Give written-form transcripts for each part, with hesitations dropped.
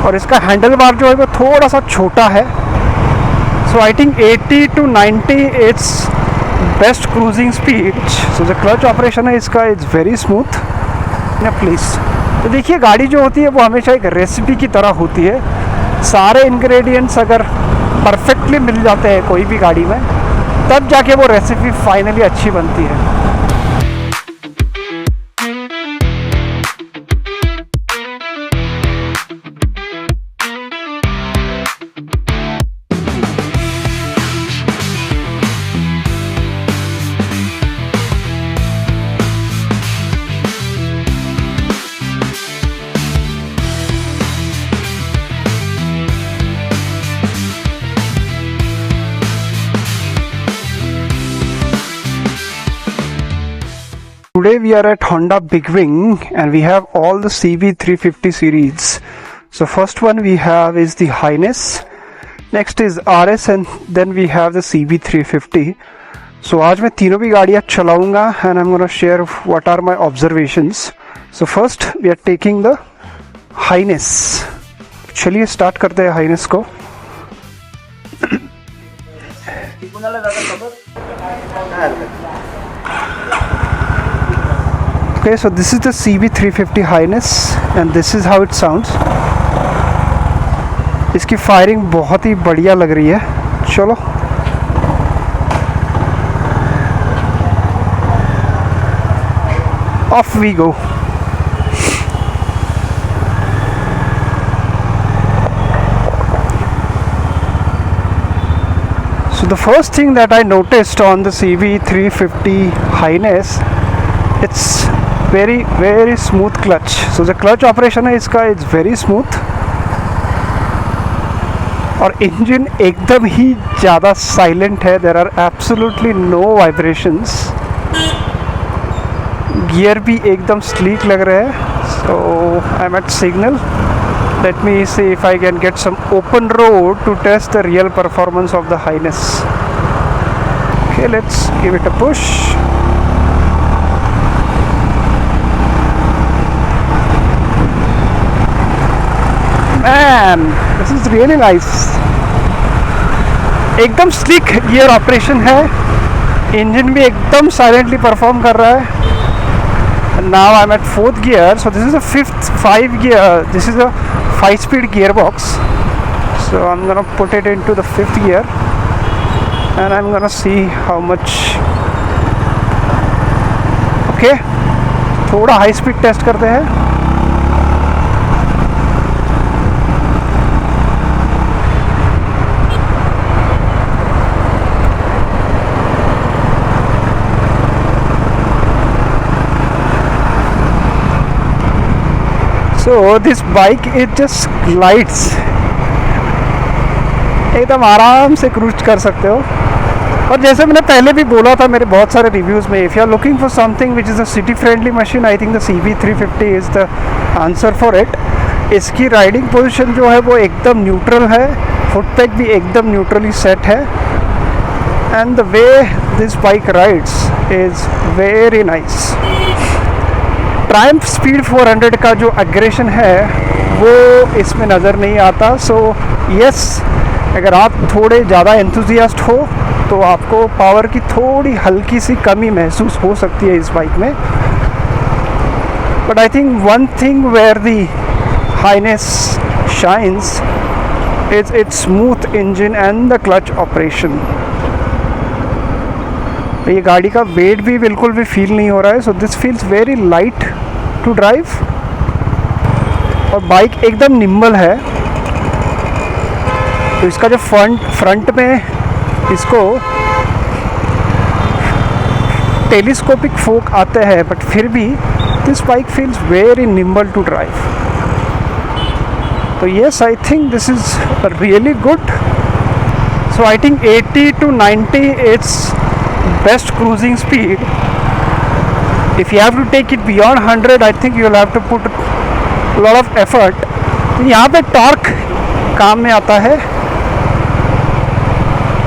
और इसका handle bar जो है वो थोड़ा सा छोटा है. So I think 80 to 90 it's best cruising speed. So जो क्लच ऑपरेशन है इसका इट्स वेरी स्मूथ या प्लीज़. तो देखिए गाड़ी जो होती है वो हमेशा एक रेसिपी की तरह होती है. सारे इंग्रेडिएंट्स अगर परफेक्टली मिल जाते हैं कोई भी गाड़ी में, तब जाके वो रेसिपी फाइनली अच्छी बनती है. Today we are at Honda Big Wing and we have all the CB350 series. So first one we have is the Highness, next is RS and then we have the CB350. So आज मैं तीनों भी गाड़ियाँ चलाऊंगा and I'm gonna share what are my observations. So first we are taking the Highness. चलिए start करते हैं Highness को. Okay, so this is the CB350 Highness and this is how it sounds. इसकी फायरिंग बहुत ही बढ़िया लग रही है. चलो off we go. So the first thing that I noticed on the CB350 Highness, it's very smooth clutch. So the clutch operation है इसका it's very smooth और इंजन एकदम ही ज़्यादा साइलेंट है. There are absolutely no vibrations. Gear भी एकदम sleek लग रहे हैं. So I'm at signal. Let me see if I can get some open road to test the real performance of the Highness. Okay, let's give it a push. Man, this is really nice. एकदम slick gear operation है. Engine भी एकदम silently perform कर रहा है. Now I'm at 4th gear. So this is a 5 gear. This is a 5-speed gearbox. So I'm gonna put it into the 5th gear and I'm gonna see how much. Okay, थोड़ा high speed test करते हैं. So this bike it just glides. एकदम आराम से cruise कर सकते हो. और जैसे मैंने पहले भी बोला था मेरे बहुत सारे रिव्यूज़ में, if you are looking for something which is a city friendly machine, I think the CB350 is the answer for it. इसकी राइडिंग पोजीशन जो है वो एकदम न्यूट्रल है. फुट पैक भी एकदम न्यूट्रली सेट है and the way this bike rides is very nice. Triumph speed 400 का जो एग्रेशन है वो इसमें नज़र नहीं आता. सो यस, अगर आप थोड़े ज़्यादा एंथुजियास्ट हो तो आपको पावर की थोड़ी हल्की सी कमी महसूस हो सकती है इस बाइक में. But I think one thing where the Highness shines is its smooth engine and the clutch operation. ये गाड़ी का वेट भी बिल्कुल भी फील नहीं हो रहा है. So this feels very light to drive और बाइक एकदम निम्बल है. तो इसका जो फ्रंट में इसको टेलीस्कोपिक फोक आते हैं, बट फिर भी this bike feels very nimble to drive. तो yes, I think this is really good. So I think 80 to 90 it's best cruising speed. If you have to take it beyond 100, I think you'll have to put a lot of effort. यहाँ पे torque काम में आता है.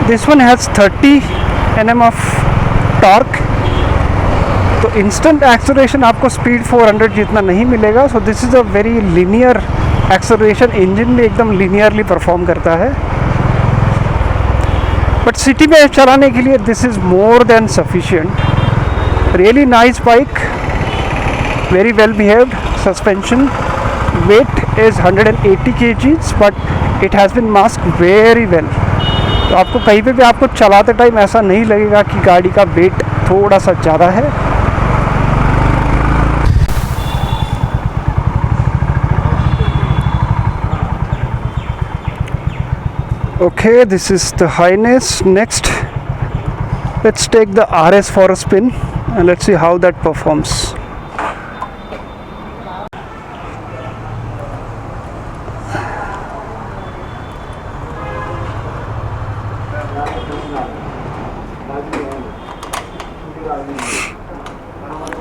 This one has 30 Nm of torque. तो instant acceleration आपको speed 400 जितना नहीं मिलेगा. So this is a very linear acceleration engine भी एकदम लीनियरली परफॉर्म करता है, बट सिटी में चलाने के लिए this is more than sufficient. Really nice bike, very well behaved suspension, weight is 180 kgs but it has been masked very well. तो आपको कहीं पे भी आपको चलाते टाइम ऐसा नहीं लगेगा कि गाड़ी का वेट थोड़ा सा ज़्यादा है। Okay, this is the Highness. Next, let's take the RS for a spin and let's see how that performs.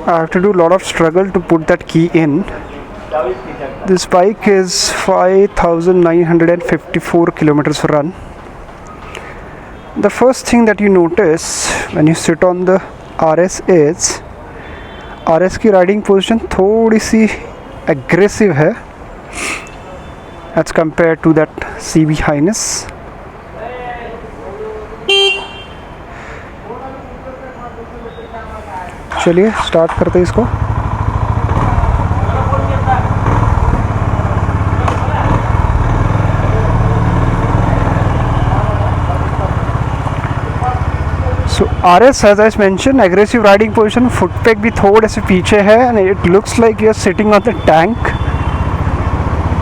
I have to do a lot of struggle to put that key in. This bike is 5,954 kilometers run. The first thing that you notice when you sit on the RS is RS की riding position थोड़ी सी aggressive है as compared to that CB Highness. चलिए start करते हैं इसको। So RS, as I mentioned, aggressive riding position, foot peg भी थोड़े से पीछे है and it looks like you're sitting on the tank।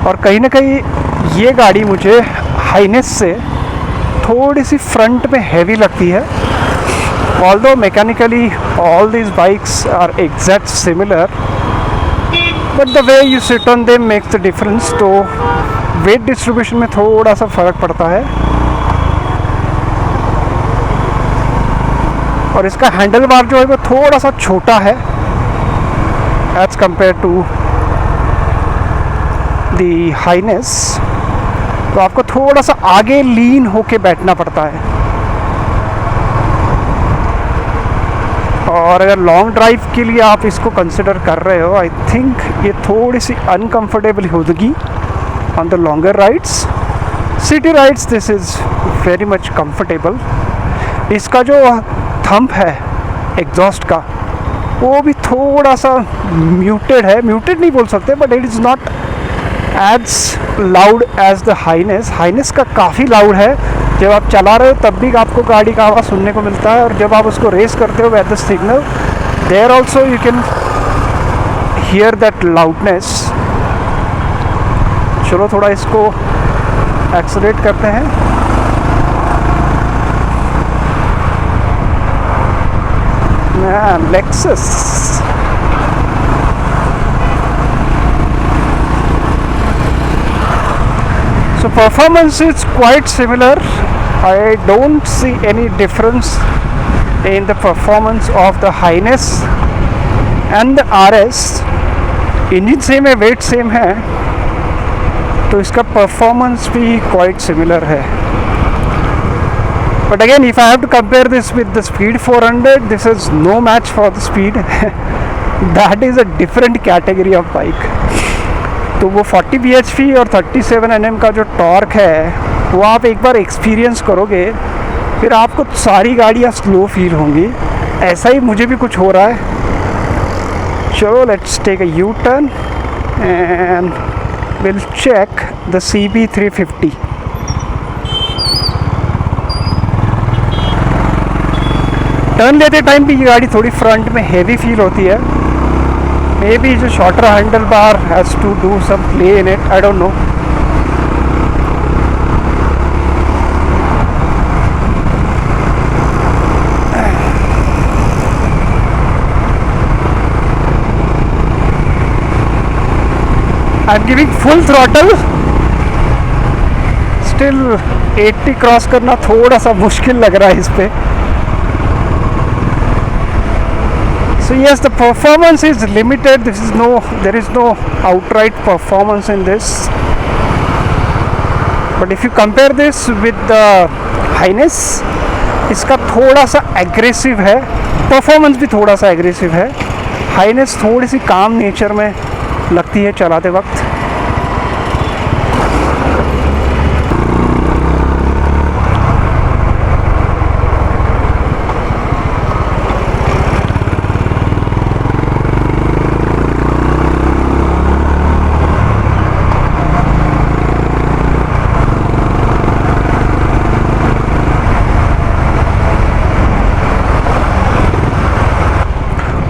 और कहीं ना कहीं ये गाड़ी मुझे हाइनेस से थोड़ी सी फ्रंट में हैवी लगती है। Although mechanically all these bikes are exact similar, but the way you sit on them makes the difference। तो weight distribution में थोड़ा सा फ़र्क पड़ता है। और इसका हैंडल बार जो है वो थोड़ा सा छोटा है as compare to the Highness. तो आपको थोड़ा सा आगे लीन होके बैठना पड़ता है। और अगर लॉन्ग ड्राइव के लिए आप इसको कंसिडर कर रहे हो, आई थिंक ये थोड़ी सी अनकम्फर्टेबल होगी on the longer rides. City rides this is very much comfortable. इसका जो थंब है एग्जॉस्ट का वो भी थोड़ा सा म्यूटेड है, म्यूटेड नहीं बोल सकते but it is not as loud as the Highness. Highness का काफ़ी लाउड है, जब आप चला रहे हो तब भी आपको गाड़ी का आवाज़ सुनने को मिलता है, और जब आप उसको रेस करते हो at the signal there also you can hear that loudness. चलो थोड़ा इसको एक्सेलरेट करते हैं। Lexus, so performance is quite similar. I don't see any difference in the performance of the Highness and the RS. Engine same है, weight same है, तो इसका performance भी क्वाइट सिमिलर है। But again, if I have to compare this with the Speed 400, this is no match for the Speed. That is a different category of bike. तो वो 40 bhp और 37 Nm का जो टॉर्क है वो आप एक बार एक्सपीरियंस करोगे, फिर आपको सारी गाड़ियाँ स्लो फील होंगी। ऐसा ही मुझे भी कुछ हो रहा है। चलो let's take a U turn and will check the CB 350। Turn लेते टाइम भी ये गाड़ी थोड़ी फ्रंट में हेवी फील होती है। मे बी जो shorter handle bar has to do some play in it, I don't know. I am giving full throttle, still 80 cross करना थोड़ा सा मुश्किल लग रहा है इस पे। So yes, the performance is limited. There is no outright performance in this. But if you compare this with the Highness, इसका थोड़ा सा एग्रेसिव है, परफॉर्मेंस भी थोड़ा सा एग्रेसिव है। हाइनेस थोड़ी सी काम नेचर में लगती है चलाते वक्त।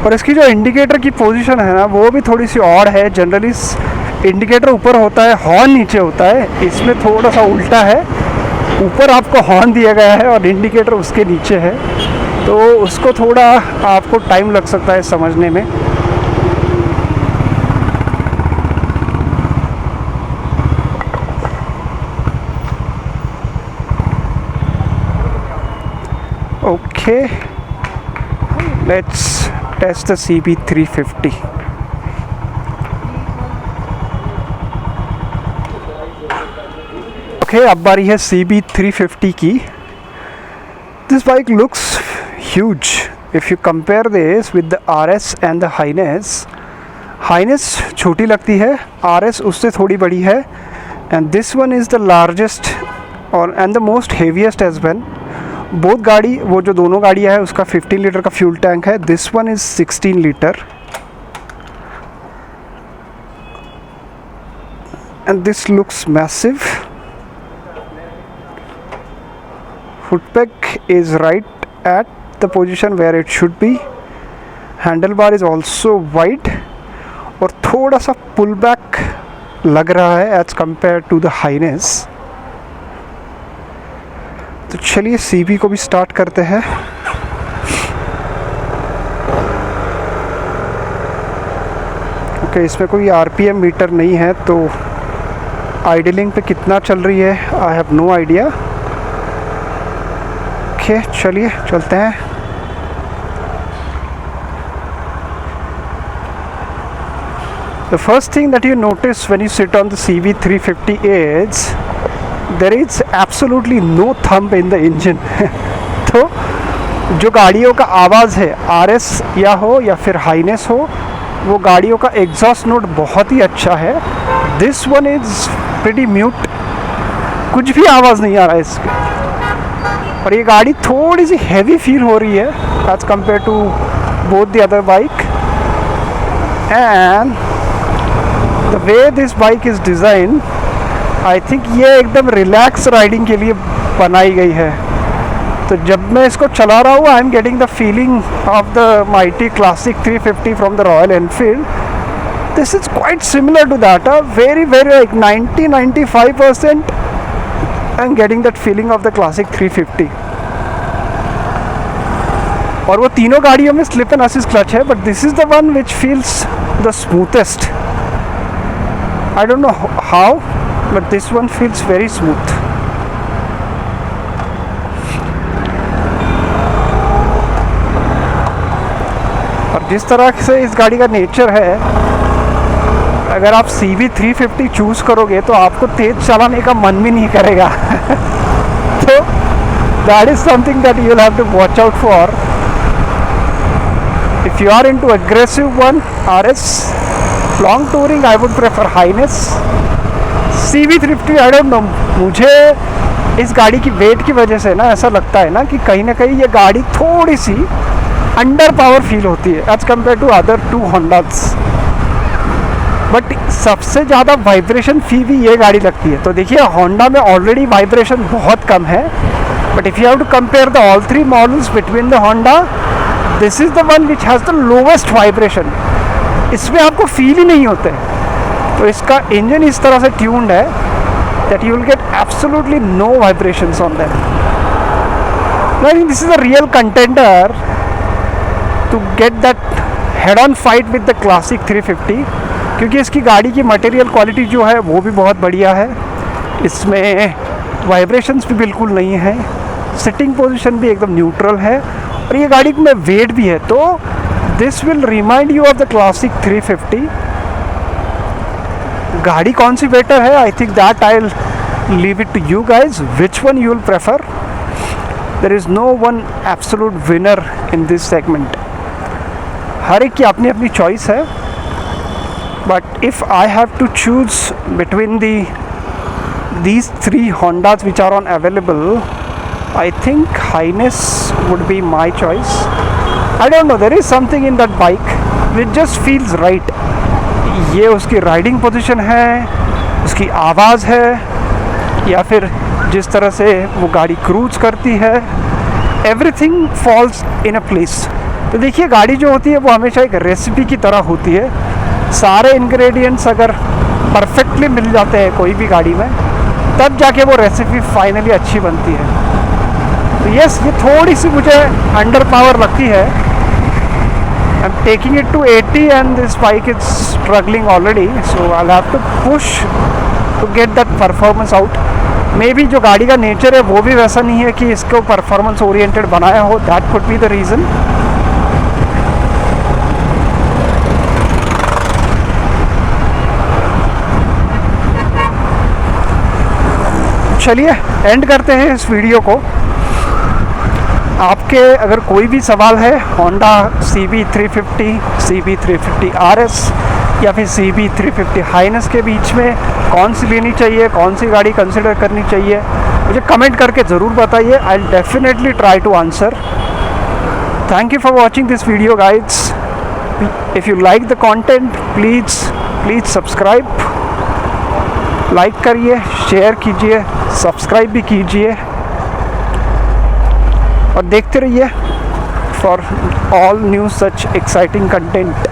और इसकी जो इंडिकेटर की पोजीशन है ना वो भी थोड़ी सी ऑड है। जनरली इंडिकेटर ऊपर होता है, हॉर्न नीचे होता है, इसमें थोड़ा सा उल्टा है। ऊपर आपको हॉर्न दिया गया है और इंडिकेटर उसके नीचे है, तो उसको थोड़ा आपको टाइम लग सकता है समझने में। Okay, let's test the CB350। Okay, अब बारी है CB350 की। This bike looks huge if you compare this with the RS and the Highness. Highness छोटी लगती है, RS उससे थोड़ी बड़ी है, and this one is the largest और and the most heaviest as well. Both गाड़ी, वो जो दोनों गाड़ियाँ है उसका 15 लीटर का फ्यूल टैंक है। This one is 16 litre and this looks massive. Footpeg is right at the position where it should be. Handlebar is also wide और थोड़ा सा pull back लग रहा है as compared to the highness। तो चलिए CB को भी स्टार्ट करते हैं। ओके, इसमें कोई RPM मीटर नहीं है, तो आइडलिंग पे कितना चल रही है I have no idea. Okay, चलिए चलते हैं। The first thing that you notice when you sit on the CB350 is there is absolutely no thump in the engine। तो जो गाड़ियों का आवाज़ है, RS या हो या फिर हाइनेस हो, वो गाड़ियों का एग्जॉस्ट नोट बहुत ही अच्छा है। This one is pretty mute, कुछ भी आवाज़ नहीं आ रहा है इसके। और ये गाड़ी थोड़ी सी हैवी फील हो रही है as compare to both the other bike. And the way this bike is design, I think ये एकदम रिलैक्स राइडिंग के लिए बनाई गई है। तो जब मैं इसको चला रहा हूँ, I am getting the feeling of the mighty classic 350 from the Royal Enfield. This is quite similar to that, very like 90-95% I'm getting that feeling of the classic 350। और वो तीनों गाड़ियों में स्लिप एंड असिस्ट क्लच है, but this is the one which feels the smoothest. I don't know how, but this one feels very smooth. और जिस तरह से इस गाड़ी का नेचर है, अगर आप CB350 चूज़ करोगे तो आपको तेज़ चलाने का मन भी नहीं करेगा। तो that is something that you will have to watch out for if you are into aggressive one. RS long touring I would prefer H'ness. CB350 I don't know, मुझे इस गाड़ी की वेट की वजह से ना ऐसा लगता है ना कहीं ये गाड़ी थोड़ी सी अंडर पावर फील होती है as compare to other two Hondas. But सबसे ज़्यादा वाइब्रेशन फील भी ये गाड़ी लगती है। तो देखिए, होंडा में ऑलरेडी वाइब्रेशन बहुत कम है, but if you have to compare the all three models between the Honda, this is the one which has the lowest vibration. इसमें आपको फील ही नहीं होते। तो इसका इंजन इस तरह से ट्यून्ड है that you will get absolutely no vibrations on that. I think this is a real contender to get that head on fight with the classic 350, क्योंकि इसकी गाड़ी की मटेरियल क्वालिटी जो है वो भी बहुत बढ़िया है। इसमें वाइब्रेशंस भी बिल्कुल नहीं है, सिटिंग पोजीशन भी एकदम न्यूट्रल है, और ये गाड़ी में वेट भी है। तो this will remind you of the classic 350। गाड़ी कौन सी बेटर है, I think that I will leave it to you guys, which one you will prefer. There is no one absolute winner in this segment. हर एक की अपनी अपनी choice है, but if I have to choose between these three Hondas which are on available, I think Highness would be my choice. I don't know, there is something in that bike which just feels right। ये उसकी riding position है, उसकी आवाज़ है, या फिर जिस तरह से वो गाड़ी क्रूज करती है, everything falls in a place। तो देखिए गाड़ी जो होती है वो हमेशा एक रेसिपी की तरह होती है। सारे इंग्रेडिएंट्स अगर परफेक्टली मिल जाते हैं कोई भी गाड़ी में, तब जाके वो रेसिपी फाइनली अच्छी बनती है। तो यस, ये थोड़ी सी मुझे अंडर पावर लगती है। I am taking it to 80 and this bike is struggling already, so I have to push to get that performance out. Maybe जो गाड़ी का नेचर है वो भी वैसा नहीं है कि इसको परफॉर्मेंस ओरिएंटेड बनाया हो, that could be the reason. चलिए एंड करते हैं इस वीडियो को। आपके अगर कोई भी सवाल है होंडा CB350, CB350 RS या फिर CB350 हाइनेस के बीच में कौन सी लेनी चाहिए, कौन सी गाड़ी कंसिडर करनी चाहिए, मुझे कमेंट करके ज़रूर बताइए। I will definitely try to answer. Thank you for watching this video guides. If you like the content please subscribe, like करिए, शेयर कीजिए, सब्सक्राइब भी कीजिए और देखते रहिए for all new such exciting content.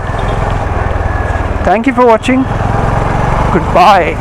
Thank you for watching. Good bye.